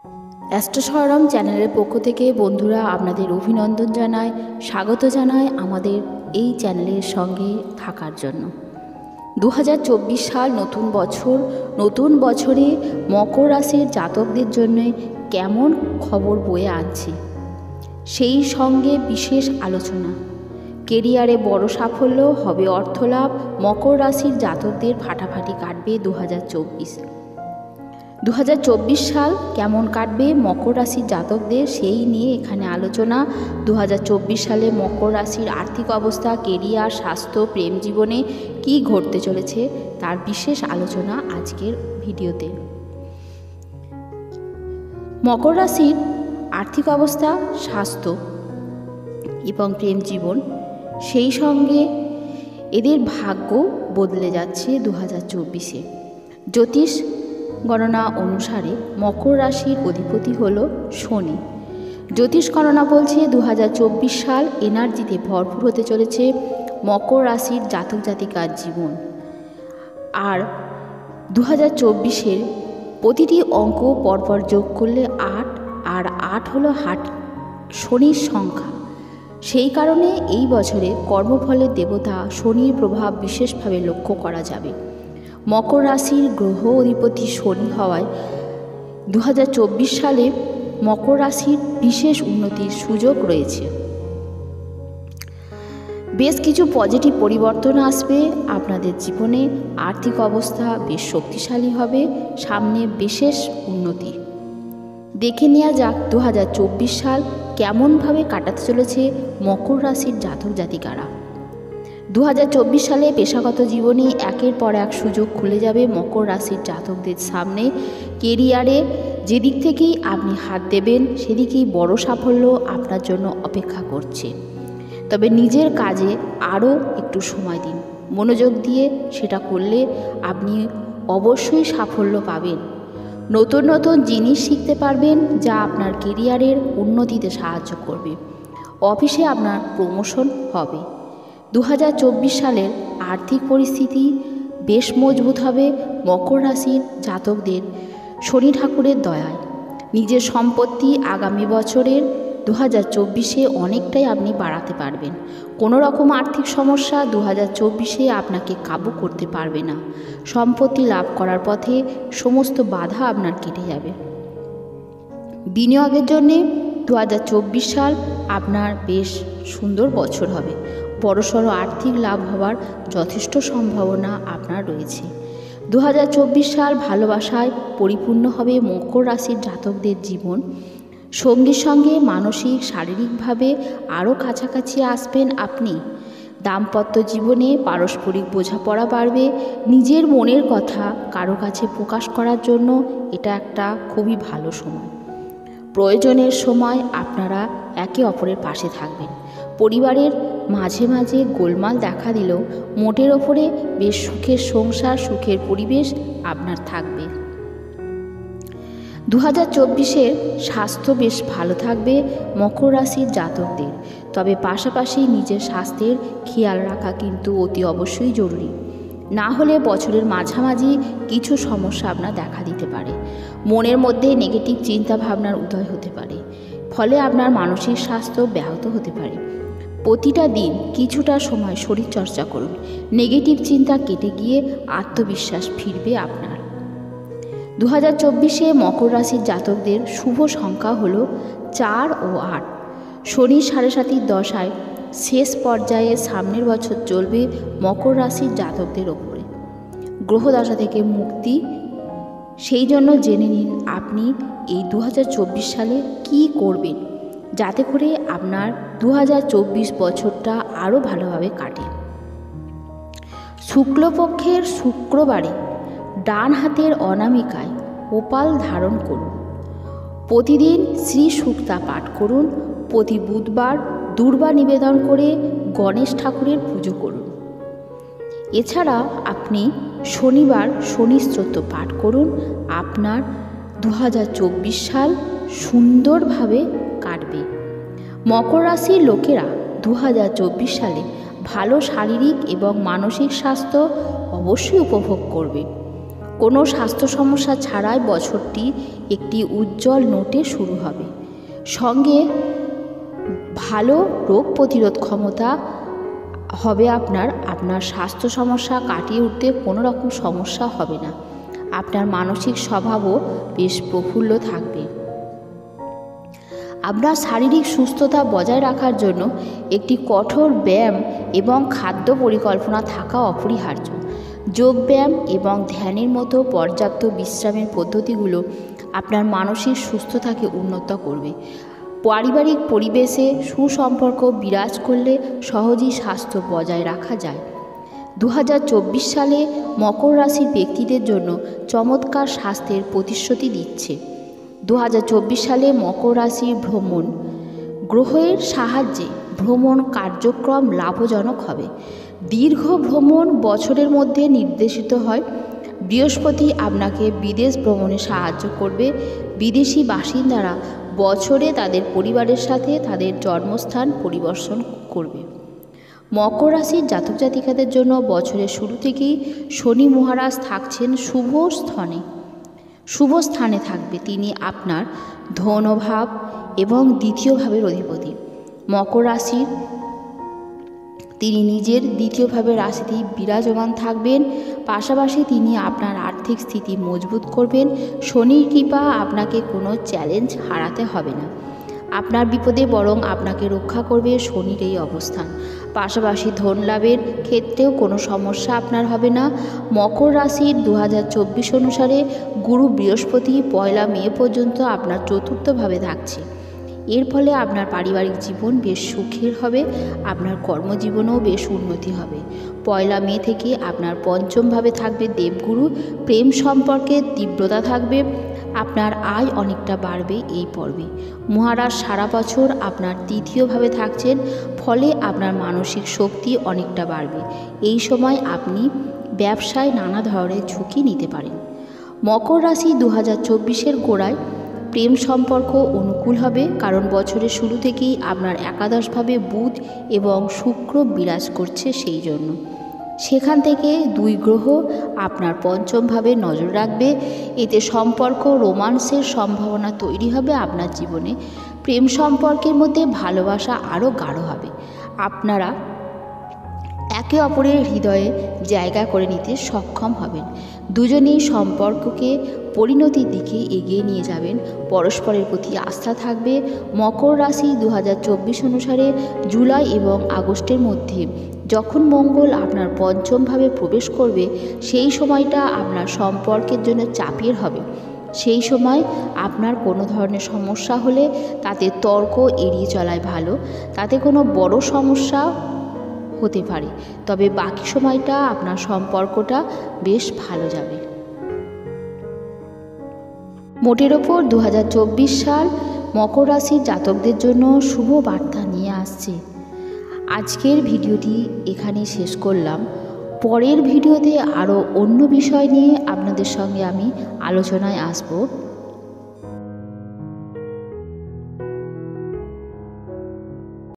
অ্যাস্ট্রোস্বরম চ্যানেলের পক্ষ থেকে বন্ধুরা আপনাদের অভিনন্দন জানায়, স্বাগত জানায় আমাদের এই চ্যানেলের সঙ্গে থাকার জন্য। 2024 সাল নতুন বছর। নতুন বছরে মকর রাশির জাতকদের জন্য কেমন খবর বয়ে আনছে, সেই সঙ্গে বিশেষ আলোচনা। কেরিয়ারে বড় সাফল্য হবে, অর্থলাভ। মকর রাশির জাতকদের ফাটাফাটি কাটবে 2024 সাল কেমন কাটবে মকর রাশির জাতকদের, সেই নিয়ে এখানে আলোচনা। 2024 সালে মকর রাশির আর্থিক অবস্থা, কেরিয়ার, স্বাস্থ্য, প্রেম জীবনে কী ঘটতে চলেছে তার বিশেষ আলোচনা আজকের ভিডিওতে। মকর রাশির আর্থিক অবস্থা, স্বাস্থ্য এবং প্রেম জীবন, সেই সঙ্গে এদের ভাগ্য বদলে যাচ্ছে 2024-এ। জ্যোতিষ গণনা অনুসারে মকর রাশির অধিপতি হল শনি। জ্যোতিষ গণনা বলছে 2024 সাল এনার্জিতে ভরপুর হতে চলেছে মকর রাশির জাতক জাতিকার জীবন। আর 2024-এর প্রতিটি অঙ্ক পরপর যোগ করলে 8, আর 8 হলো শনির সংখ্যা। সেই কারণে এই বছরে কর্মফলের দেবতা শনির প্রভাব বিশেষভাবে লক্ষ্য করা যাবে। মকর রাশির গ্রহ অধিপতি শনি হওয়ায় 2024 সালে মকর রাশির বিশেষ উন্নতির সুযোগ রয়েছে। বেশ কিছু পজিটিভ পরিবর্তন আসবে আপনাদের জীবনে। আর্থিক অবস্থা বেশ শক্তিশালী হবে, সামনে বিশেষ উন্নতি। দেখে নেওয়া যাক 2024 সাল কেমনভাবে কাটাতে চলেছে মকর রাশির জাতক জাতিকারা। 2024 সালে পেশাগত জীবনে একের পর এক সুযোগ খুলে যাবে মকর রাশির জাতকদের সামনে। কেরিয়ারে যেদিক থেকেই আপনি হাত দেবেন সেদিকেই বড় সাফল্য আপনার জন্য অপেক্ষা করছে। তবে নিজের কাজে আরও একটু সময় দিন, মনোযোগ দিয়ে সেটা করলে আপনি অবশ্যই সাফল্য পাবেন। নতুন নতুন জিনিস শিখতে পারবেন যা আপনার কেরিয়ারের উন্নতিতে সাহায্য করবে। অফিসে আপনার প্রমোশন হবে। 2024 সালের আর্থিক পরিস্থিতি বেশ মজবুত হবে মকর রাশির জাতকদের শনি ঠাকুরের দয়ায়। নিজের সম্পত্তি আগামী বছরের 2024-এ অনেকটাই আপনি বাড়াতে পারবেন। কোনো রকম আর্থিক সমস্যা 2024-এ আপনাকে কাবু করতে পারবে না। সম্পত্তি লাভ করার পথে সমস্ত বাধা আপনার কেটে যাবে। বিনিয়োগের জন্যে 2024 সাল আপনার বেশ সুন্দর বছর হবে। বড়সড় আর্থিক লাভ হওয়ার যথেষ্ট সম্ভাবনা আপনার রয়েছে। 2024 সাল ভালোবাসায় পরিপূর্ণ হবে মকর রাশির জাতকদের জীবন। সঙ্গীর সঙ্গে মানসিক শারীরিকভাবে আরও কাছাকাছি আসবেন আপনি। দাম্পত্য জীবনে পারস্পরিক বোঝাপড়া বাড়বে। নিজের মনের কথা কারো কাছে প্রকাশ করার জন্য এটা একটা খুবই ভালো সময়। প্রয়োজনের সময় আপনারা একে অপরের পাশে থাকবেন। পরিবারের মাঝে মাঝে গোলমাল দেখা দিলেও মোটের ওপরে বেশ সুখের সংসার, সুখের পরিবেশ আপনার থাকবে। 2024-এর স্বাস্থ্য বেশ ভালো থাকবে মকর রাশির জাতকদের। তবে পাশাপাশি নিজের স্বাস্থ্যের খেয়াল রাখা কিন্তু অতি অবশ্যই জরুরি। না হলে বছরের মাঝামাঝি কিছু সমস্যা আপনার দেখা দিতে পারে। মনের মধ্যে নেগেটিভ চিন্তা ভাবনার উদয় হতে পারে, ফলে আপনার মানসিক স্বাস্থ্য ব্যাহত হতে পারে। প্রতিটা দিন কিছুটা সময় শরীরচর্চা করুন। নেগেটিভ চিন্তা কেটে গিয়ে আত্মবিশ্বাস ফিরবে আপনার। 2024-এ মকর রাশির জাতকদের শুভ সংখ্যা হল 4 ও 8। শনি 7.5 দশায় শেষ পর্যায়ে সামনের বছর চলবে মকর রাশির জাতকদের ওপরে। গ্রহদশা থেকে মুক্তি, সেই জন্য জেনে নিন আপনি এই 2024 সালে কি করবেন যাতে করে আপনার 2024 বছরটা আরও ভালোভাবে কাটে। শুক্লপক্ষের শুক্রবারে ডান হাতের অনামিকায় ওপাল ধারণ করুন। প্রতিদিন শ্রী সূক্তা পাঠ করুন। প্রতি বুধবার দূর্বা নিবেদন করে গণেশ ঠাকুরের পুজো করুন। এছাড়া আপনি শনিবার শনি স্তোত্র পাঠ করুন। আপনার 2024 সাল সুন্দরভাবে কাটবে। মকর রাশির লোকেরা 2024 সালে ভালো শারীরিক এবং মানসিক স্বাস্থ্য অবশ্যই উপভোগ করবে। কোনো স্বাস্থ্য সমস্যা ছাড়াই বছরটি একটি উজ্জ্বল নোটে শুরু হবে। সঙ্গে ভালো রোগ প্রতিরোধ ক্ষমতা হবে আপনার স্বাস্থ্য সমস্যা কাটিয়ে উঠতে কোনো রকম সমস্যা হবে না। আপনার মানসিক স্বভাবও বেশ প্রফুল্ল থাকবে। আপনার শারীরিক সুস্থতা বজায় রাখার জন্য একটি কঠোর ব্যায়াম এবং খাদ্য পরিকল্পনা থাকা অপরিহার্য। যোগব্যায়াম এবং ধ্যানের মতো পর্যাপ্ত বিশ্রামের পদ্ধতিগুলো আপনার মানসিক সুস্থতাকে উন্নত করবে। পারিবারিক পরিবেশে সুসম্পর্ক বিরাজ করলে সহজেই স্বাস্থ্য বজায় রাখা যায়। 2024 সালে মকর রাশির ব্যক্তিদের জন্য চমৎকার স্বাস্থ্যের প্রতিশ্রুতি দিচ্ছে। 2024 সালে মকর রাশির ভ্রমণ গ্রহের সাহায্যে ভ্রমণ কার্যক্রম লাভজনক হবে। দীর্ঘ ভ্রমণ বছরের মধ্যে নির্দেশিত হয়। বৃহস্পতি আপনাকে বিদেশ ভ্রমণে সাহায্য করবে। বিদেশি বাসিন্দারা বছরে তাদের পরিবারের সাথে তাদের জন্মস্থান পরিদর্শন করবে। মকর রাশির জাতক জাতিকাদের জন্য বছরের শুরু থেকেই শনি মহারাজ থাকছেন শুভ স্থানে থাকবে। তিনি আপনার ধনভাব এবং দ্বিতীয় ভাবের অধিপতি। মকর রাশির তিনি নিজের দ্বিতীয় ভাবের রাশিতেই বিরাজমান থাকবেন। পাশাপাশি তিনি আপনার আর্থিক স্থিতি মজবুত করবেন। শনির কৃপা আপনাকে কোনো চ্যালেঞ্জ হারাতে হবে না। আপনার বিপদে বরং আপনাকে রক্ষা করবে শনির এই অবস্থান। পাশাপাশি ধন লাভের ক্ষেত্রেও কোনো সমস্যা আপনার হবে না। মকর রাশির 2024 অনুসারে গুরু বৃহস্পতি 1 মে পর্যন্ত আপনার চতুর্থভাবে থাকছে। এর ফলে আপনার পারিবারিক জীবন বেশ সুখের হবে। আপনার কর্মজীবনেও বেশ উন্নতি হবে। 1 মে থেকে আপনার পঞ্চমভাবে থাকবে দেবগুরু। প্রেম সম্পর্কের তীব্রতা থাকবে। আপনার আয় অনেকটা বাড়বে এই পর্বে। মহারাজ সারা বছর আপনার তৃতীয়ভাবে থাকছেন, ফলে আপনার মানসিক শক্তি অনেকটা বাড়বে। এই সময় আপনি ব্যবসায় নানা ধরনের ঝুঁকি নিতে পারেন। মকর রাশি 2024-এর গোড়ায় প্রেম সম্পর্ক অনুকূল হবে, কারণ বছরের শুরু থেকেই আপনার একাদশভাবে বুধ এবং শুক্র বিরাজ করছে। সেই জন্য সেখান থেকে 2 গ্রহ আপনার পঞ্চমভাবে নজর রাখবে। এতে সম্পর্ক রোমান্সের সম্ভাবনা তৈরি হবে। আপনার জীবনে প্রেম সম্পর্কের মধ্যে ভালোবাসা আরও গাঢ় হবে। আপনারা একে অপরের হৃদয়ে জায়গা করে নিতে সক্ষম হবেন। দুজনেই সম্পর্ককে পরিণতির দিকে এগিয়ে নিয়ে যাবেন। পরস্পরের প্রতি আস্থা থাকবে। মকর রাশি 2024 অনুসারে জুলাই এবং আগস্টের মধ্যে যখন মঙ্গল আপনার পঞ্চমভাবে প্রবেশ করবে, সেই সময়টা আপনার সম্পর্কের জন্য চাপের হবে। সেই সময় আপনার কোনো ধরনের সমস্যা হলে তাতে তর্ক এড়িয়ে চলাই ভালো। তাতে কোনো বড় সমস্যা হতে পারে, তবে বাকি সময়টা আপনার সম্পর্কটা বেশ ভালো যাবে। মোটের ওপর 2024 সাল মকর রাশির জাতকদের জন্য শুভ বার্তা নিয়ে আসছে। আজকের ভিডিওটি এখানেই শেষ করলাম। পরের ভিডিওতে আরও অন্য বিষয় নিয়ে আপনাদের সঙ্গে আমি আলোচনায় আসব।